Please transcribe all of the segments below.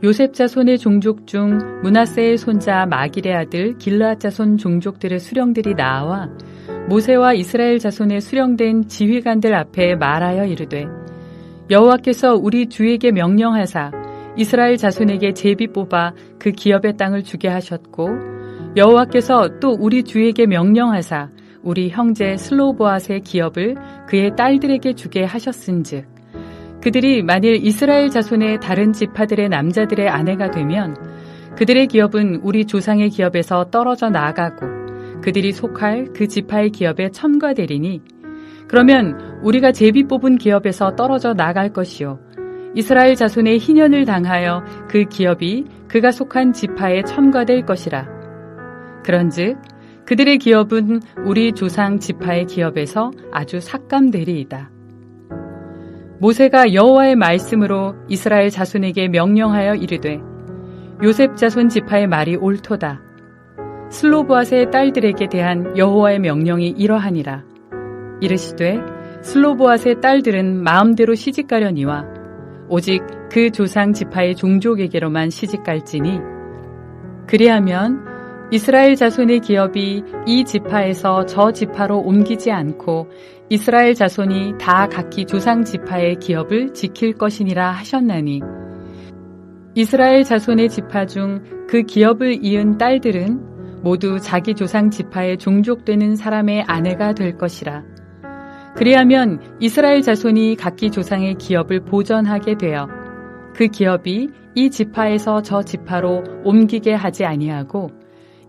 요셉 자손의 종족 중 므낫세의 손자 마길의 아들 길르앗 자손 종족들의 수령들이 나와 모세와 이스라엘 자손의 수령된 지휘관들 앞에 말하여 이르되 여호와께서 우리 주에게 명령하사 이스라엘 자손에게 제비 뽑아 그 기업의 땅을 주게 하셨고 여호와께서 또 우리 주에게 명령하사 우리 형제 슬로보앗의 기업을 그의 딸들에게 주게 하셨은즉 그들이 만일 이스라엘 자손의 다른 지파들의 남자들의 아내가 되면 그들의 기업은 우리 조상의 기업에서 떨어져 나가고 그들이 속할 그 지파의 기업에 첨가되리니 그러면 우리가 제비 뽑은 기업에서 떨어져 나갈 것이요 이스라엘 자손의 희년을 당하여 그 기업이 그가 속한 지파에 첨가될 것이라. 그런즉 그들의 기업은 우리 조상 지파의 기업에서 아주 삭감되리이다. 모세가 여호와의 말씀으로 이스라엘 자손에게 명령하여 이르되 요셉 자손 지파의 말이 옳도다. 슬로보앗의 딸들에게 대한 여호와의 명령이 이러하니라. 이르시되 슬로보앗의 딸들은 마음대로 시집가려니와 오직 그 조상 지파의 종족에게로만 시집갈지니 그리하면 이스라엘 자손의 기업이 이 지파에서 저 지파로 옮기지 않고 이스라엘 자손이 다 각기 조상 지파의 기업을 지킬 것이니라 하셨나니 이스라엘 자손의 지파 중 그 기업을 이은 딸들은 모두 자기 조상 지파의 종족되는 사람의 아내가 될 것이라. 그리하면 이스라엘 자손이 각기 조상의 기업을 보전하게 되어 그 기업이 이 지파에서 저 지파로 옮기게 하지 아니하고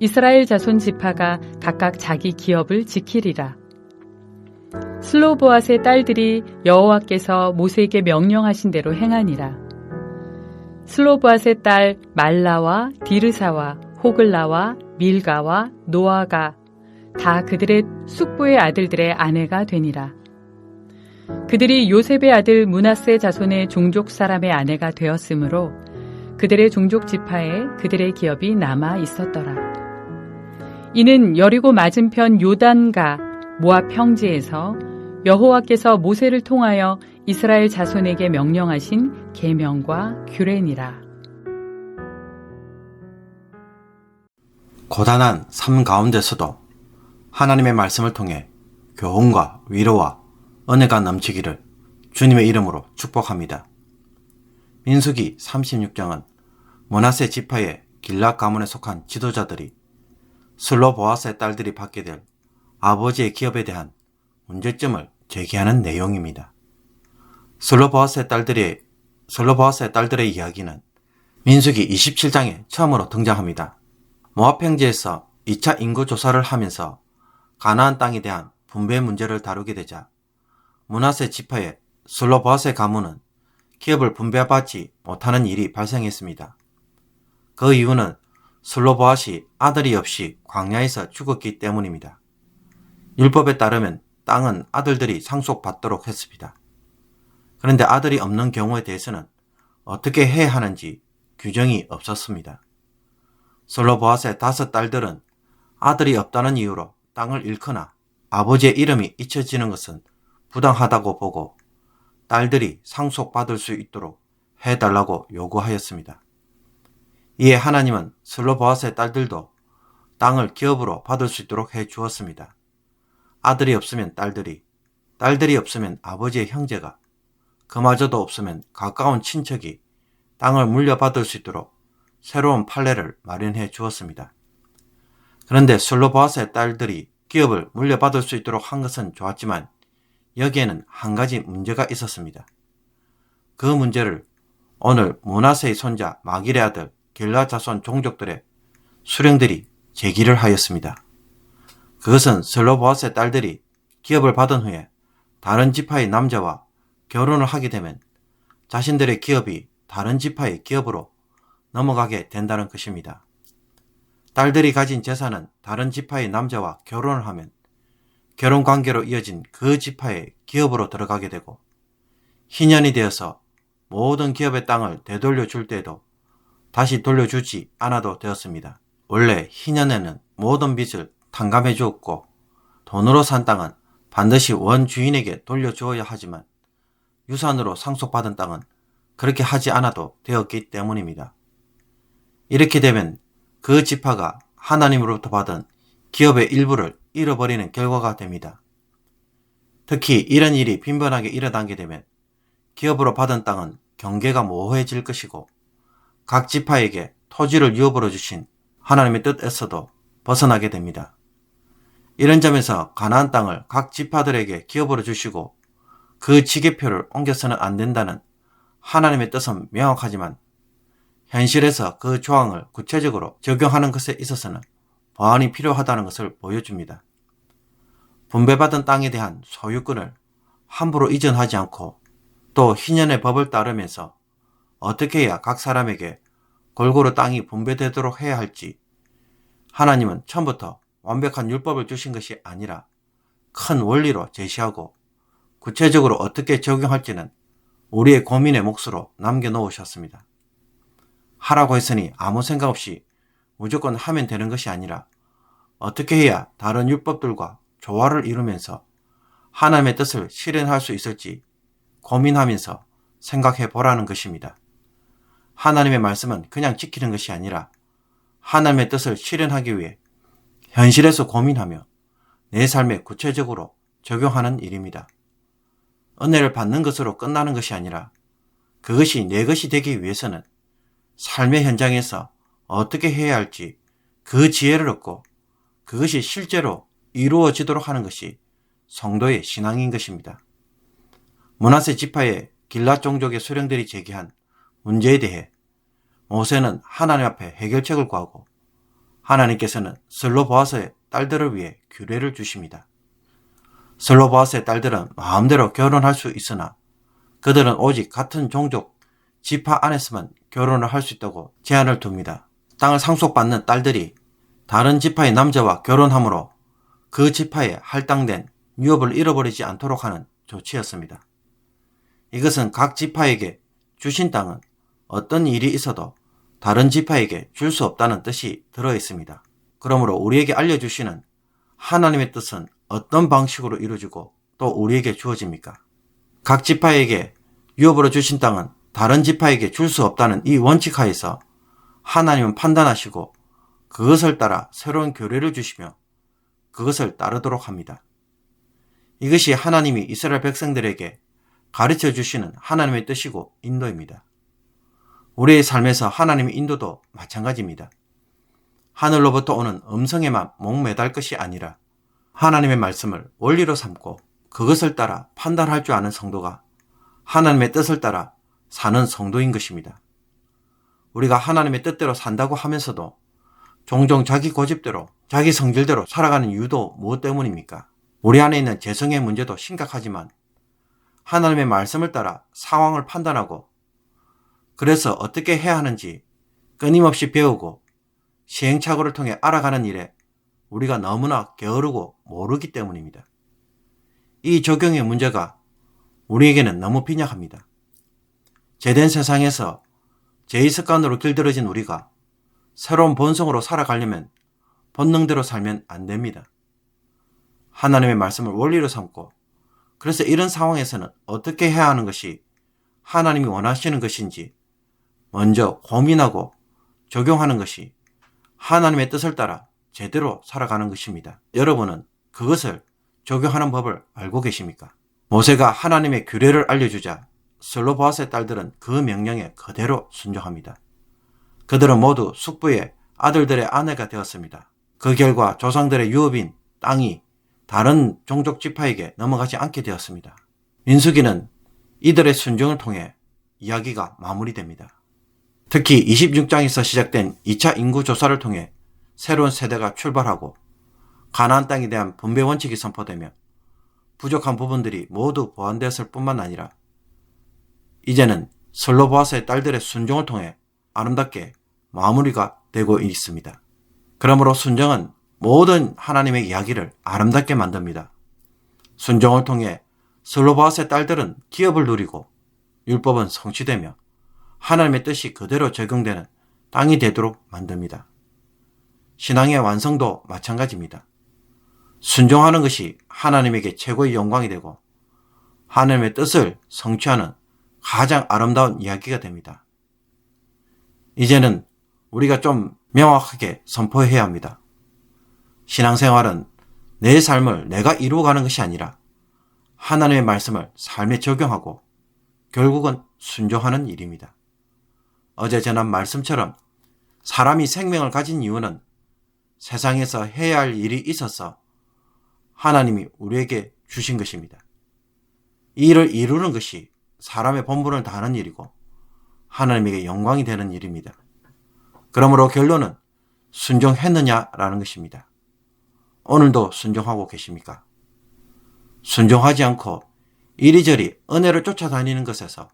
이스라엘 자손 지파가 각각 자기 기업을 지키리라. 슬로보앗의 딸들이 여호와께서 모세에게 명령하신 대로 행하니라. 슬로보앗의 딸 말라와 디르사와 호글라와 밀가와 노아가 다 그들의 숙부의 아들들의 아내가 되니라. 그들이 요셉의 아들 므낫세 자손의 종족 사람의 아내가 되었으므로 그들의 종족 지파에 그들의 기업이 남아 있었더라. 이는 여리고 맞은편 요단가 모압 평지에서 여호와께서 모세를 통하여 이스라엘 자손에게 명령하신 계명과 규례니라. 고단한 삶 가운데서도 하나님의 말씀을 통해 교훈과 위로와 은혜가 넘치기를 주님의 이름으로 축복합니다. 민수기 36장은 므낫세 지파의 길앗 가문에 속한 지도자들이 슬로보앗의 딸들이 받게 될 아버지의 기업에 대한 문제점을 제기하는 내용입니다. 슬로보앗의 딸들의 이야기는 민수기 27장에 처음으로 등장합니다. 모압 평지에서 2차 인구 조사를 하면서 가나안 땅에 대한 분배 문제를 다루게 되자 므낫세 지파의 슬로보앗의 가문은 기업을 분배받지 못하는 일이 발생했습니다. 그 이유는 슬로보앗이 아들이 없이 광야에서 죽었기 때문입니다. 율법에 따르면 땅은 아들들이 상속받도록 했습니다. 그런데 아들이 없는 경우에 대해서는 어떻게 해야 하는지 규정이 없었습니다. 슬로보앗의 5 딸들은 아들이 없다는 이유로 땅을 잃거나 아버지의 이름이 잊혀지는 것은 부당하다고 보고 딸들이 상속받을 수 있도록 해달라고 요구하였습니다. 이에 하나님은 슬로보앗의 딸들도 땅을 기업으로 받을 수 있도록 해 주었습니다. 아들이 없으면 딸들이 없으면 아버지의 형제가, 그마저도 없으면 가까운 친척이 땅을 물려받을 수 있도록 새로운 판례를 마련해 주었습니다. 그런데 슬로보앗의 딸들이 기업을 물려받을 수 있도록 한 것은 좋았지만 여기에는 한 가지 문제가 있었습니다. 그 문제를 오늘 므낫세의 손자 마길의 아들 길르앗 자손 종족들의 수령들이 제기를 하였습니다. 그것은 슬로보앗의 딸들이 기업을 받은 후에 다른 지파의 남자와 결혼을 하게 되면 자신들의 기업이 다른 지파의 기업으로 넘어가게 된다는 것입니다. 딸들이 가진 재산은 다른 지파의 남자와 결혼을 하면 결혼관계로 이어진 그 지파의 기업으로 들어가게 되고 희년이 되어서 모든 기업의 땅을 되돌려 줄 때에도 다시 돌려주지 않아도 되었습니다. 원래 희년에는 모든 빚을 탕감해 주었고 돈으로 산 땅은 반드시 원주인에게 돌려주어야 하지만 유산으로 상속받은 땅은 그렇게 하지 않아도 되었기 때문입니다. 이렇게 되면 그 지파가 하나님으로부터 받은 기업의 일부를 잃어버리는 결과가 됩니다. 특히 이런 일이 빈번하게 일어나게 되면 기업으로 받은 땅은 경계가 모호해질 것이고 각 지파에게 토지를 유업으로 주신 하나님의 뜻에서도 벗어나게 됩니다. 이런 점에서 가나안 땅을 각 지파들에게 기업으로 주시고 그 지계표를 옮겨서는 안 된다는 하나님의 뜻은 명확하지만 현실에서 그 조항을 구체적으로 적용하는 것에 있어서는 보완이 필요하다는 것을 보여줍니다. 분배받은 땅에 대한 소유권을 함부로 이전하지 않고 또 희년의 법을 따르면서 어떻게 해야 각 사람에게 골고루 땅이 분배되도록 해야 할지 하나님은 처음부터 완벽한 율법을 주신 것이 아니라 큰 원리로 제시하고 구체적으로 어떻게 적용할지는 우리의 고민의 몫으로 남겨놓으셨습니다. 하라고 했으니 아무 생각 없이 무조건 하면 되는 것이 아니라 어떻게 해야 다른 율법들과 조화를 이루면서 하나님의 뜻을 실현할 수 있을지 고민하면서 생각해 보라는 것입니다. 하나님의 말씀은 그냥 지키는 것이 아니라 하나님의 뜻을 실현하기 위해 현실에서 고민하며 내 삶에 구체적으로 적용하는 일입니다. 은혜를 받는 것으로 끝나는 것이 아니라 그것이 내 것이 되기 위해서는 삶의 현장에서 어떻게 해야 할지 그 지혜를 얻고 그것이 실제로 이루어지도록 하는 것이 성도의 신앙인 것입니다. 므낫세 지파의 길앗 종족의 수령들이 제기한 문제에 대해 모세는 하나님 앞에 해결책을 구하고 하나님께서는 슬로보아스의 딸들을 위해 규례를 주십니다. 슬로보아스의 딸들은 마음대로 결혼할 수 있으나 그들은 오직 같은 종족 지파 안에서만 결혼을 할 수 있다고 제한을 둡니다. 땅을 상속받는 딸들이 다른 지파의 남자와 결혼함으로 그 지파에 할당된 유업을 잃어버리지 않도록 하는 조치였습니다. 이것은 각 지파에게 주신 땅은 어떤 일이 있어도 다른 지파에게 줄 수 없다는 뜻이 들어 있습니다. 그러므로 우리에게 알려주시는 하나님의 뜻은 어떤 방식으로 이루어지고 또 우리에게 주어집니까? 각 지파에게 유업으로 주신 땅은 다른 지파에게 줄 수 없다는 이 원칙 하에서 하나님은 판단하시고 그것을 따라 새로운 규례를 주시며 그것을 따르도록 합니다. 이것이 하나님이 이스라엘 백성들에게 가르쳐 주시는 하나님의 뜻이고 인도입니다. 우리의 삶에서 하나님의 인도도 마찬가지입니다. 하늘로부터 오는 음성에만 목매달 것이 아니라 하나님의 말씀을 원리로 삼고 그것을 따라 판단할 줄 아는 성도가 하나님의 뜻을 따라 사는 성도인 것입니다. 우리가 하나님의 뜻대로 산다고 하면서도 종종 자기 고집대로 자기 성질대로 살아가는 이유도 무엇 때문입니까? 우리 안에 있는 재성의 문제도 심각하지만 하나님의 말씀을 따라 상황을 판단하고 그래서 어떻게 해야 하는지 끊임없이 배우고 시행착오를 통해 알아가는 일에 우리가 너무나 게으르고 모르기 때문입니다. 이 적용의 문제가 우리에게는 너무 빈약합니다. 죄된 세상에서 죄의 습관으로 길들여진 우리가 새로운 본성으로 살아가려면 본능대로 살면 안 됩니다. 하나님의 말씀을 원리로 삼고 그래서 이런 상황에서는 어떻게 해야 하는 것이 하나님이 원하시는 것인지 먼저 고민하고 적용하는 것이 하나님의 뜻을 따라 제대로 살아가는 것입니다. 여러분은 그것을 적용하는 법을 알고 계십니까? 모세가 하나님의 규례를 알려주자 슬로보아스의 딸들은 그 명령에 그대로 순종합니다. 그들은 모두 숙부의 아들들의 아내가 되었습니다. 그 결과 조상들의 유업인 땅이 다른 종족 지파에게 넘어가지 않게 되었습니다. 민수기는 이들의 순종을 통해 이야기가 마무리됩니다. 특히 26장에서 시작된 2차 인구 조사를 통해 새로운 세대가 출발하고 가나안 땅에 대한 분배 원칙이 선포되며 부족한 부분들이 모두 보완되었을 뿐만 아니라 이제는 슬로보아스의 딸들의 순종을 통해 아름답게 마무리가 되고 있습니다. 그러므로 순종은 모든 하나님의 이야기를 아름답게 만듭니다. 순종을 통해 슬로보아스의 딸들은 기업을 누리고 율법은 성취되며 하나님의 뜻이 그대로 적용되는 땅이 되도록 만듭니다. 신앙의 완성도 마찬가지입니다. 순종하는 것이 하나님에게 최고의 영광이 되고 하나님의 뜻을 성취하는 가장 아름다운 이야기가 됩니다. 이제는 우리가 좀 명확하게 선포해야 합니다. 신앙생활은 내 삶을 내가 이루어가는 것이 아니라 하나님의 말씀을 삶에 적용하고 결국은 순종하는 일입니다. 어제 전한 말씀처럼 사람이 생명을 가진 이유는 세상에서 해야 할 일이 있어서 하나님이 우리에게 주신 것입니다. 이 일을 이루는 것이 사람의 본분을 다하는 일이고 하나님에게 영광이 되는 일입니다. 그러므로 결론은 순종했느냐라는 것입니다. 오늘도 순종하고 계십니까? 순종하지 않고 이리저리 은혜를 쫓아다니는 것에서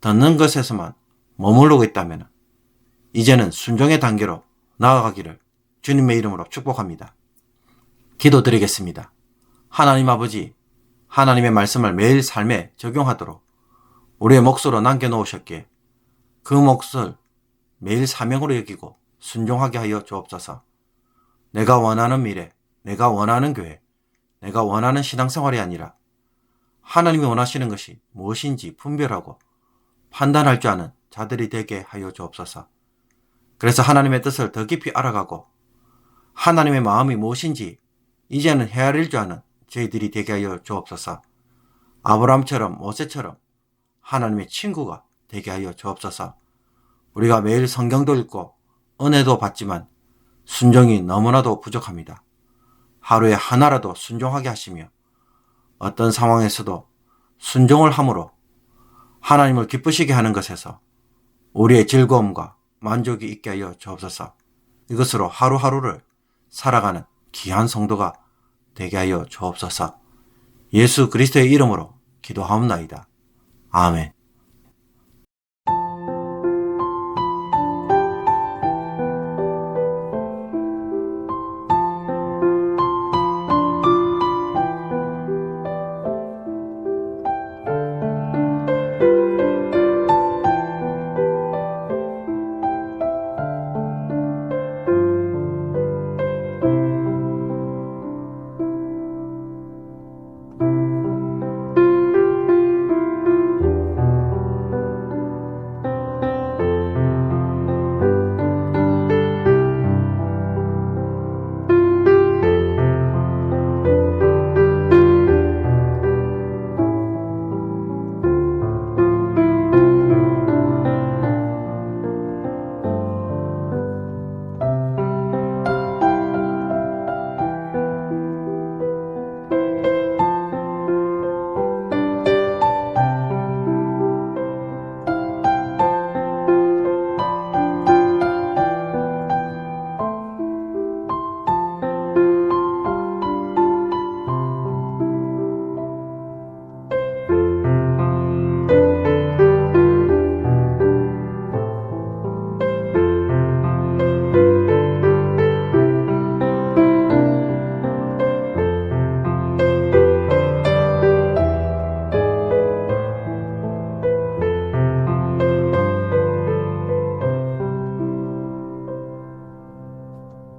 듣는 것에서만 머무르고 있다면 이제는 순종의 단계로 나아가기를 주님의 이름으로 축복합니다. 기도드리겠습니다. 하나님 아버지, 하나님의 말씀을 매일 삶에 적용하도록 우리의 몫으로 남겨놓으셨기에 그 몫을 매일 사명으로 여기고 순종하게 하여 주옵소서. 내가 원하는 미래, 내가 원하는 교회, 내가 원하는 신앙생활이 아니라 하나님이 원하시는 것이 무엇인지 분별하고 판단할 줄 아는 자들이 되게 하여 주옵소서. 그래서 하나님의 뜻을 더 깊이 알아가고 하나님의 마음이 무엇인지 이제는 헤아릴 줄 아는 저희들이 되게 하여 주옵소서. 아브라함처럼 모세처럼 하나님의 친구가 되게 하여 주옵소서. 우리가 매일 성경도 읽고 은혜도 받지만 순종이 너무나도 부족합니다. 하루에 하나라도 순종하게 하시며 어떤 상황에서도 순종을 함으로 하나님을 기쁘시게 하는 것에서 우리의 즐거움과 만족이 있게 하여 주옵소서. 이것으로 하루하루를 살아가는 귀한 성도가 되게 하여 주옵소서. 예수 그리스도의 이름으로 기도하옵나이다. 아멘.